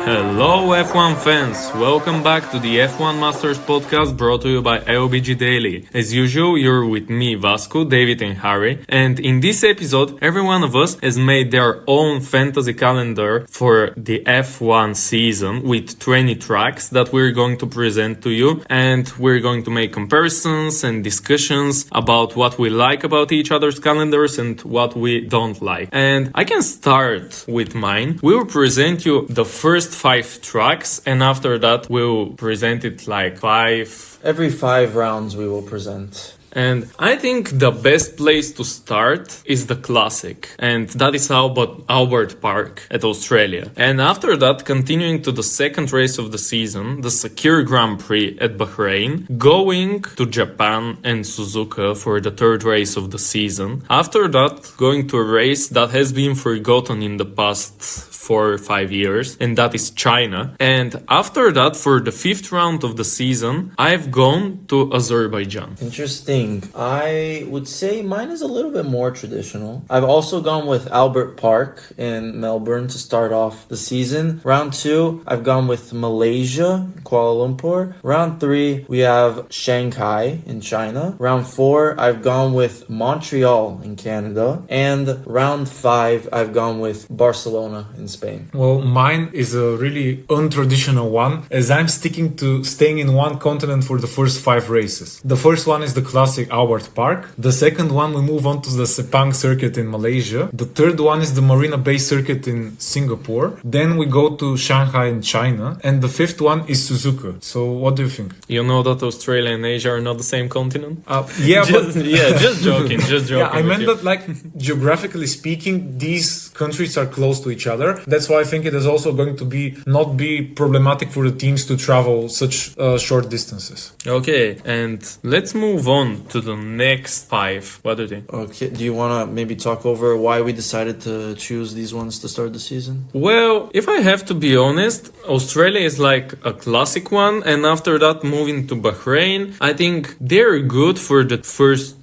Hello F1 fans, welcome back to the F1 Masters podcast brought to you by AUBG Daily. As usual, you're with me, Vasco, David and Harry, and in this episode, every one of us has made their own fantasy calendar for the F1 season with 20 tracks that we're going to present to you, and we're going to make comparisons and discussions about what we like about each other's calendars and what we don't like. And I can start with mine. We will present you the first 5 tracks, and after that we'll present it like 5. Every 5 rounds we will present. And I think the best place to start is the Classic, and that is Albert Park at Australia. And after that, continuing to the second race of the season, the Sakir Grand Prix at Bahrain, going to Japan and Suzuka for the third race of the season. After that, going to a race that has been forgotten in the past 4 or 5 years, and that is China. And after that, for the 5th round of the season, I've gone to Azerbaijan. Interesting. I would say mine is a little bit more traditional. I've also gone with Albert Park in Melbourne to start off the season. Round 2, I've gone with Malaysia, Kuala Lumpur. Round 3, we have Shanghai in China. Round 4, I've gone with Montreal in Canada. And round 5, I've gone with Barcelona in Spain. Well, mine is a really untraditional one, as I'm sticking to staying in one continent for the first 5 races. The first one is the classic Albert Park. The second one, we move on to the Sepang circuit in Malaysia. The third one is the Marina Bay circuit in Singapore. Then we go to Shanghai in China. And the 5th one is Suzuka. So what do you think? You know that Australia and Asia are not the same continent? Just joking. Yeah, I meant that, like, geographically speaking, these countries are close to each other. That's why I think it is also going to not be problematic for the teams to travel such short distances. Okay, and let's move on to the next 5. What do you think? Okay, do you want to maybe talk over why we decided to choose these ones to start the season? Well, if I have to be honest, Australia is like a classic one, and after that moving to Bahrain, I think they're good for the first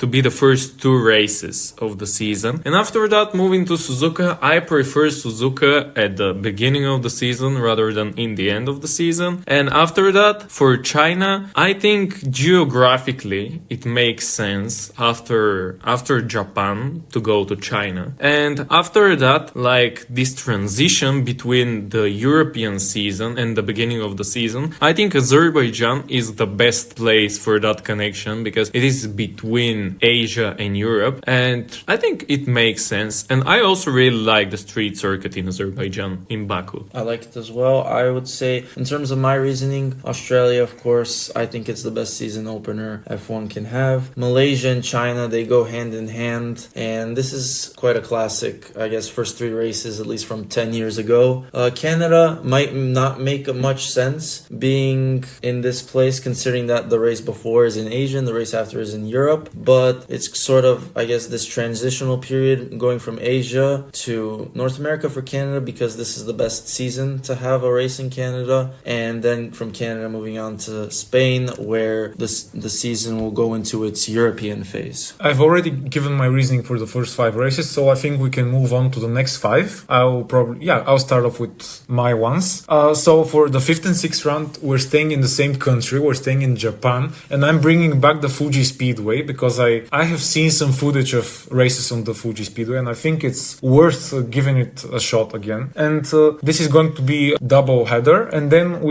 2 races of the season. And after that moving to Suzuka, I prefer Suzuka at the beginning of the season rather than in the end of the season. And after that, for China, I think geographically it makes sense after Japan to go to China. And after that, like this transition between the European season and the beginning of the season, I think Azerbaijan is the best place for that connection because it is between Asia and Europe, and I think it makes sense. And I also really like the street circuit in Azerbaijan, in Baku. I like it as well. I would say, in terms of my reasoning, Australia, of course, I think it's the best season opener F1 can have. Malaysia and China, they go hand in hand, and this is quite a classic, I guess, first 3 races, at least from 10 years ago. Canada might not make much sense being in this place, considering that the race before is in Asia and the race after is in Europe, but it's sort of, I guess, this transitional period going from Asia to North America for Canada, because this is the best season to have a race in Canada, and then from Canada moving on to Spain, where the season will go into its European phase. I've already given my reasoning for the first 5 races, so I think we can move on to the next 5. I'll start off with my ones. So for the 5th and 6th round, we're staying in the same country, we're staying in Japan, and I'm bringing back the Fuji Speedway because I have seen some footage of races on the Fuji Speedway, and I think it's worth giving it a shot again. And this is going to be a double header, and then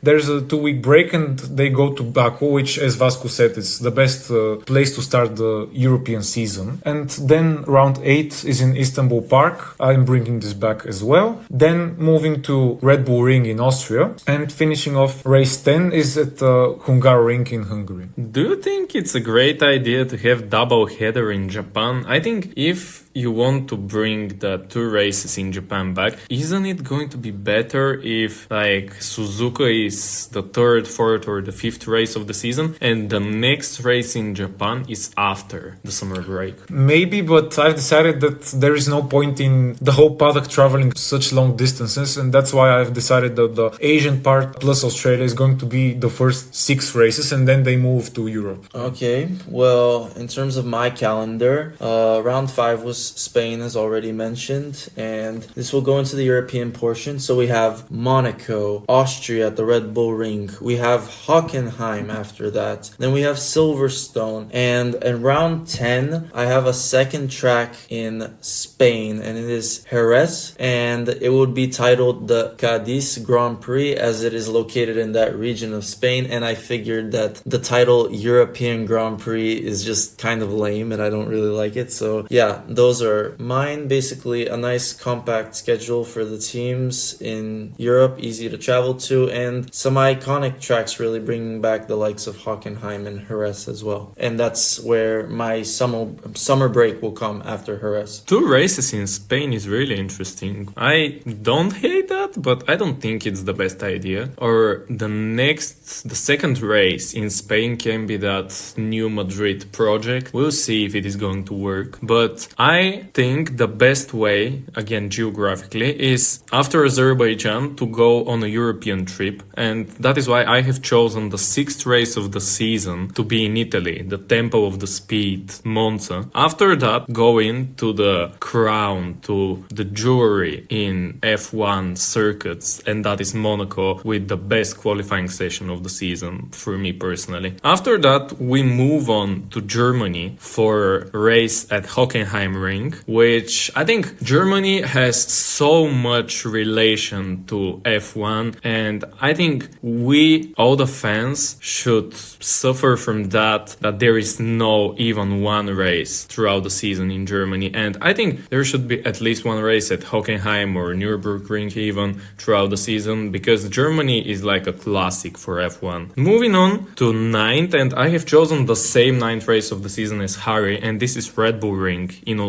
there's a 2-week break, and they go to Baku, which, as Vasco said, is the best place to start the European season. And then round 8 is in Istanbul Park. I'm bringing this back as well. Then moving to Red Bull Ring in Austria, and finishing off race 10 is at Hungaroring in Hungary. Do you think it's a great idea to have double header in Japan? I think if you want to bring the 2 races in Japan back, isn't it going to be better if like Suzuka is the 3rd, 4th or the 5th race of the season and the next race in Japan is after the summer break? Maybe, but I've decided that there is no point in the whole paddock traveling such long distances, and that's why I've decided that the Asian part plus Australia is going to be the first 6 races, and then they move to Europe. Okay, well, in terms of my calendar, round 5 was Spain, as already mentioned. mentioned, and this will go into the European portion. So we have Monaco, Austria at the Red Bull Ring. We have Hockenheim after that. Then we have Silverstone. And in round 10, I have a second track in Spain, and it is Jerez, and it would be titled the Cadiz Grand Prix as it is located in that region of Spain. And I figured that the title European Grand Prix is just kind of lame and I don't really like it. So yeah, those are mine. Basically a nice compact schedule for the teams in Europe, easy to travel to, and some iconic tracks really bringing back the likes of Hockenheim and Jerez as well. And that's where my summer break will come after Jerez. 2 races in Spain is really interesting. I don't hate that, but I don't think it's the best idea. Or the second race in Spain can be that new Madrid project. We'll see if it is going to work. But I think the best way, again geographically, is after Azerbaijan to go on a European trip. And that is why I have chosen the 6th race of the season to be in Italy, the Tempo of the Speed, Monza. After that, going to the crown, to the jewelry in F1 circuits, and that is Monaco, with the best qualifying session of the season for me personally. After that, we move on to Germany for a race at Hockenheim Ring, which I think Germany has so much relation to F1, and I think we, all the fans, should suffer from that there is no even one race throughout the season in Germany. And I think there should be at least one race at Hockenheim or Nürburgring even throughout the season, because Germany is like a classic for F1. Moving on to 9th, and I have chosen the same 9th race of the season as Harry, and this is Red Bull Ring in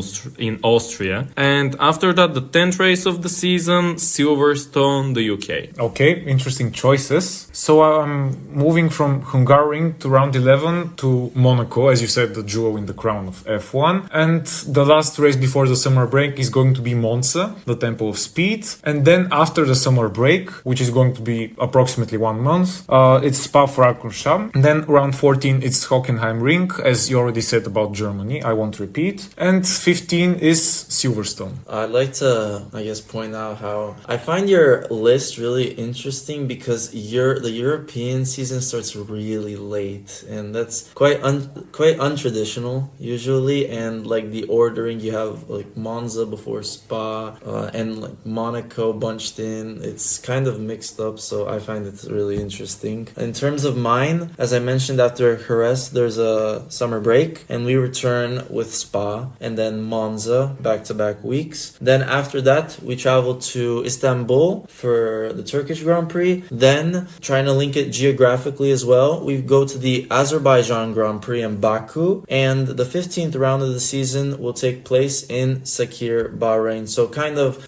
Austria. And after that, the 10th race of the season, Silverstone, the UK. Okay, interesting choices. So I'm moving from Hungaroring to round 11 to Monaco, as you said, the jewel in the crown of F1. And the last race before the summer break is going to be Monza, the Temple of Speed. And then after the summer break, which is going to be approximately 1 month, it's Spa-Francorchamps. Then round 14, it's Hockenheim Ring, as you already said about Germany. I won't repeat. And 15 is Silverstone. I'd like to, point out how I find your list really interesting, because the European season starts really late, and that's quite untraditional usually. And like the ordering, you have like Monza before Spa, and like Monaco bunched in. It's kind of mixed up, so I find it really interesting. In terms of mine, as I mentioned, after Jerez, there's a summer break, and we return with Spa and then Monza back-to-back weeks. Then after that, we travel to Istanbul for the Turkish Grand Prix. Then, trying to link it geographically as well, we go to the Azerbaijan Grand Prix in Baku, and the 15th round of the season will take place in Sakir, Bahrain. So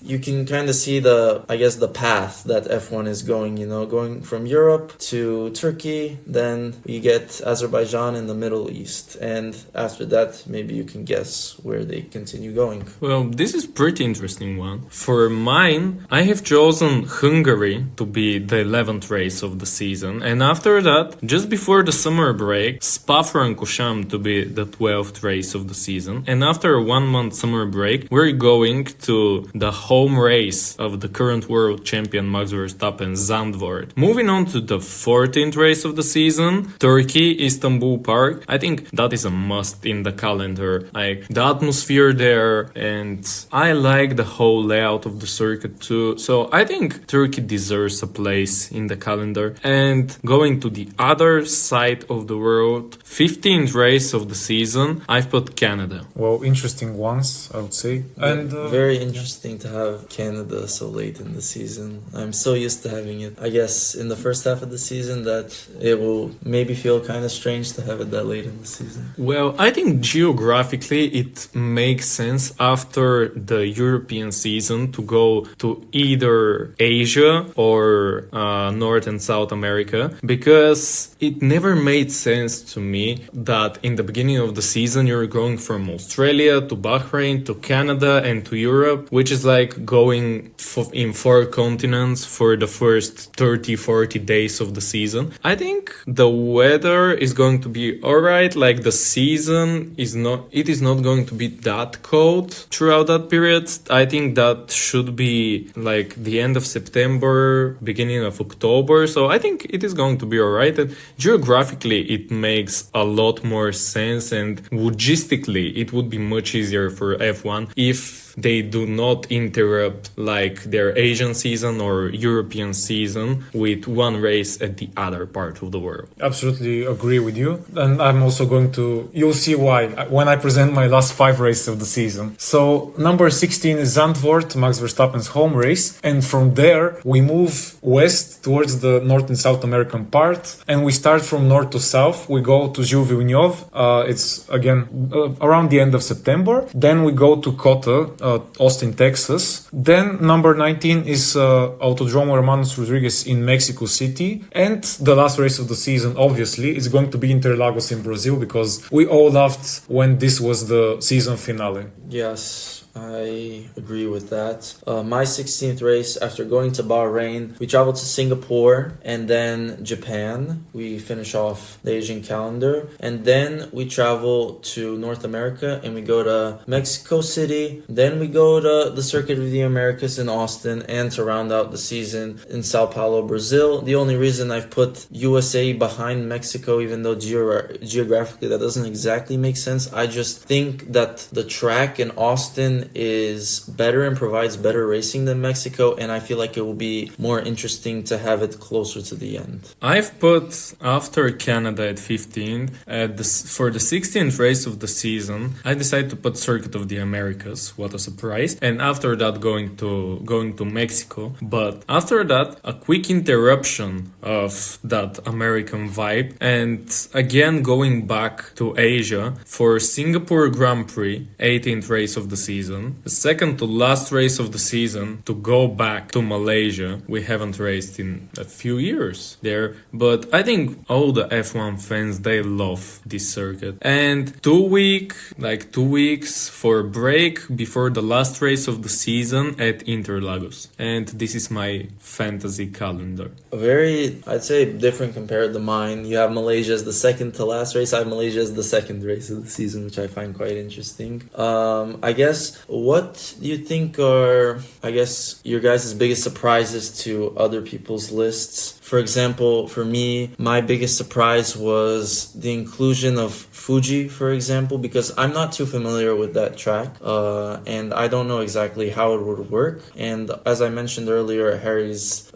you can kind of see the path that F1 is going, going from Europe to Turkey, then you get Azerbaijan in the Middle East, and after that, maybe you can guess where they continue going. Well, this is pretty interesting one. For mine, I have chosen Hungary to be the 11th race of the season, and after that, just before the summer break, Spa-Francorchamps to be the 12th race of the season, and after a 1 month summer break, we're going to the home race of the current world champion Max Verstappen, Zandvoort. Moving on to the 14th race of the season, Turkey, Istanbul Park. I think that is a must in the calendar. Like the atmosphere there, and I like the whole layout of the circuit too. So I think Turkey deserves a place in the calendar. And going to the other side of the world, 15th race of the season, I've put Canada. Well, interesting ones, I would say. And very interesting to have Canada so late in the season. I'm so used to having it. I guess in the first half of the season that it will maybe feel kind of strange to have it that late in the season. Well, I think geographically it makes sense after the European season to go to either Asia or North and South America, because it never made sense to me that in the beginning of the season you're going from Australia to Bahrain to Canada and to Europe, which is like going in 4 continents for the first 30-40 days of the season. I think the weather is going to be alright, like the season is not going to be that cold throughout that period. I think that should be like the end of September, beginning of October. So I think it is going to be alright. And geographically, it makes a lot more sense, and logistically, it would be much easier for F1 if they do not interrupt like their Asian season or European season with one race at the other part of the world. Absolutely agree with you. And I'm also going to, you'll see why when I present my last 5 races of the season. So number 16 is Zandvoort, Max Verstappen's home race. And from there, we move west towards the North and South American part. And we start from north to south. We go to Gilles Villeneuve. It's again around the end of September. Then we go to COTA, Austin, Texas. Then number 19 is Autodromo Hermanos Rodriguez in Mexico City. And the last race of the season, obviously, is going to be Interlagos in Brazil, because we all loved when this was the season finale. Yes, I agree with that. My 16th race, after going to Bahrain, we traveled to Singapore and then Japan. We finish off the Asian calendar. And then we travel to North America and we go to Mexico City. Then we go to the Circuit of the Americas in Austin, and to round out the season in Sao Paulo, Brazil. The only reason I've put USA behind Mexico, even though geographically that doesn't exactly make sense, I just think that the track in Austin is better and provides better racing than Mexico, and I feel like it will be more interesting to have it closer to the end. I've put after Canada at 15th. For the 16th race of the season, I decided to put Circuit of the Americas. What a surprise! And after that, going to Mexico. But after that, a quick interruption of that American vibe, and again going back to Asia for Singapore Grand Prix, 18th race of the season. The second to last race of the season to go back to Malaysia. We haven't raced in a few years there, but I think all the F1 fans, they love this circuit. And 2 weeks for break before the last race of the season at Interlagos. And this is my fantasy calendar. Very, I'd say, different compared to mine. You have Malaysia as the second to last race. I have Malaysia as the second race of the season, which I find quite interesting. I guess, what do you think are, your guys' biggest surprises to other people's lists? For example, for me, my biggest surprise was the inclusion of Fuji, for example, because I'm not too familiar with that track, and I don't know exactly how it would work. And as I mentioned earlier, Harry's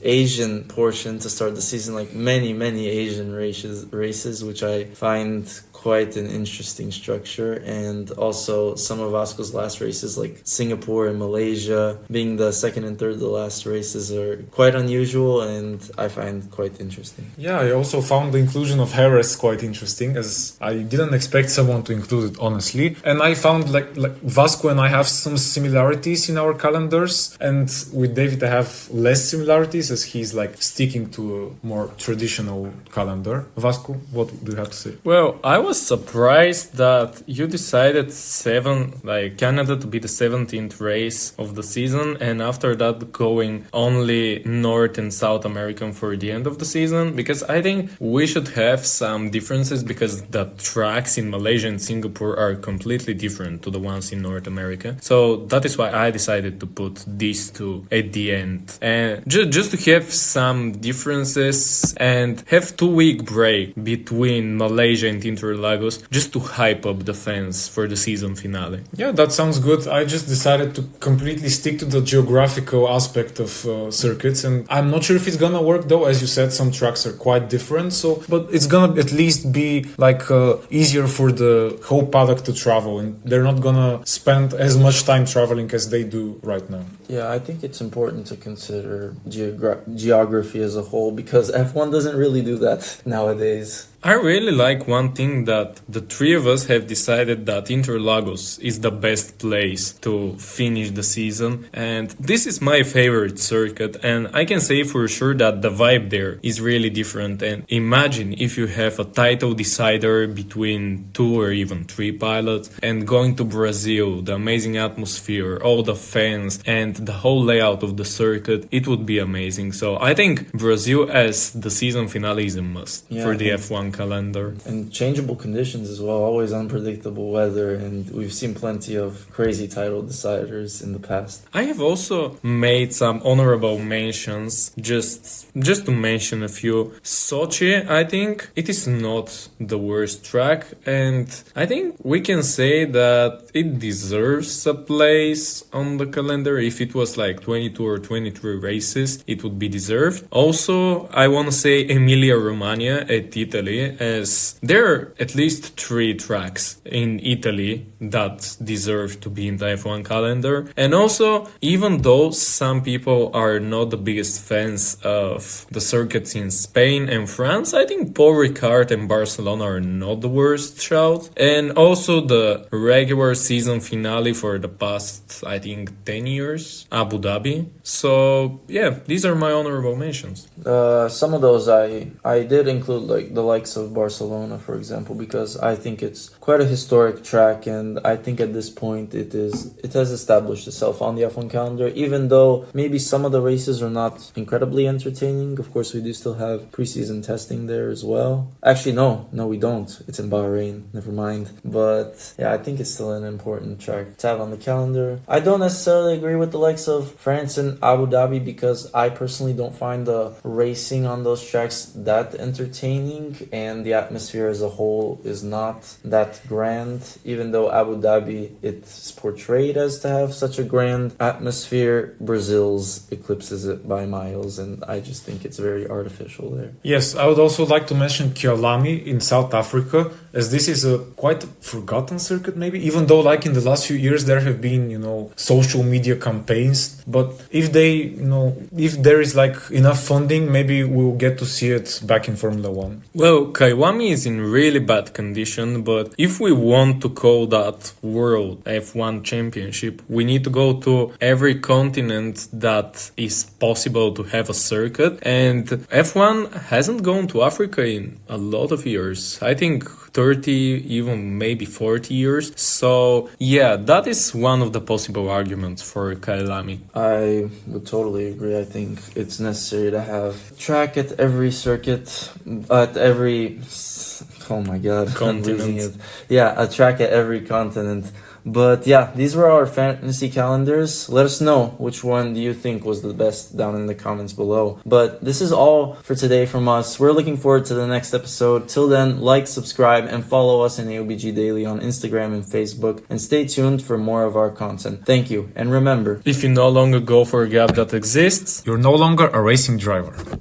Asian portion to start the season, like many Asian races, which I find quite an interesting structure. And also some of Vasco's last races, like Singapore and Malaysia, being the second and third of the last races, are quite unusual and I find quite interesting. Yeah, I also found the inclusion of Harris quite interesting, as I didn't expect someone to include it, honestly. And I found like Vasco and I have some similarities in our calendars, and with David I have less similarities, as he's like sticking to a more traditional calendar. Vasco, what do you have to say? Well, I was surprised that you decided Canada to be the 17th race of the season, and after that going only North and South American for the end of the season, because I think we should have some differences, because the tracks in Malaysia and Singapore are completely different to the ones in North America. So that is why I decided to put these two at the end, and just to have some differences and have 2-week break between Malaysia and Interlagos, just to hype up the fans for the season finale. Yeah, that sounds good. I just decided to completely stick to the geographical aspect of circuits, and I'm not sure if it's gonna work though. As you said, some tracks are quite different, but it's gonna at least be easier for the whole paddock to travel, and they're not gonna spend as much time traveling as they do right now. Yeah, I think it's important to consider geography as a whole, because F1 doesn't really do that nowadays. I really like one thing, that the three of us have decided that Interlagos is the best place to finish the season, and this is my favorite circuit, and I can say for sure that the vibe there is really different. And imagine if you have a title decider between 2 or even 3 pilots, and going to Brazil, the amazing atmosphere, all the fans, and the whole layout of the circuit, it would be amazing. So I think Brazil as the season finale is a must for the F1 F1 calendar. And changeable conditions as well, always unpredictable weather, and we've seen plenty of crazy title deciders in the past. I have also made some honorable mentions, just to mention a few. Sochi, I think it is not the worst track, and I think we can say that it deserves a place on the calendar. If it was like 22 or 23 races, it would be deserved. Also, I want to say Emilia-Romagna at Italy, as there are at least 3 tracks in Italy that deserve to be in the F1 calendar. And also, even though some people are not the biggest fans of the circuits in Spain and France, I think Paul Ricard and Barcelona are not the worst shout. And also the regular season finale for the past, I think, 10 years, Abu Dhabi. So yeah, these are my honorable mentions. Some of those I did include, like the likes of Barcelona, for example, because I think it's quite a historic track, and I think at this point it has established itself on the F1 calendar, even though maybe some of the races are not incredibly entertaining. Of course, we do still have preseason testing there as well. Actually, no, we don't. It's in Bahrain. Never mind. But yeah, I think it's still an important track to have on the calendar. I don't necessarily agree with the likes of France and Abu Dhabi, because I personally don't find the racing on those tracks that entertaining, and the atmosphere as a whole is not that grand. Even though Abu Dhabi, it's portrayed as to have such a grand atmosphere, Brazil's eclipses it by miles, and I just think it's very artificial there. Yes, I would also like to mention Kyalami in South Africa, as this is a quite forgotten circuit maybe, even though like in the last few years there have been, social media campaigns. But if there is like enough funding, maybe we'll get to see it back in Formula 1. Well, Kaiwami is in really bad condition, but if we want to call that World F1 Championship, we need to go to every continent that is possible to have a circuit, and F1 hasn't gone to Africa in a lot of years. I think 30, even maybe 40 years. So yeah, that is one of the possible arguments for Kailami. I would totally agree. I think it's necessary to have track at every circuit, at every... Oh my god, I'm losing it. Yeah, a track at every continent. But yeah, these were our fantasy calendars. Let us know which one do you think was the best down in the comments below. But this is all for today from us. We're looking forward to the next episode. Till then, like, subscribe, and follow us in AUBG Daily on Instagram and Facebook. And stay tuned for more of our content. Thank you. And remember, if you no longer go for a gap that exists, you're no longer a racing driver.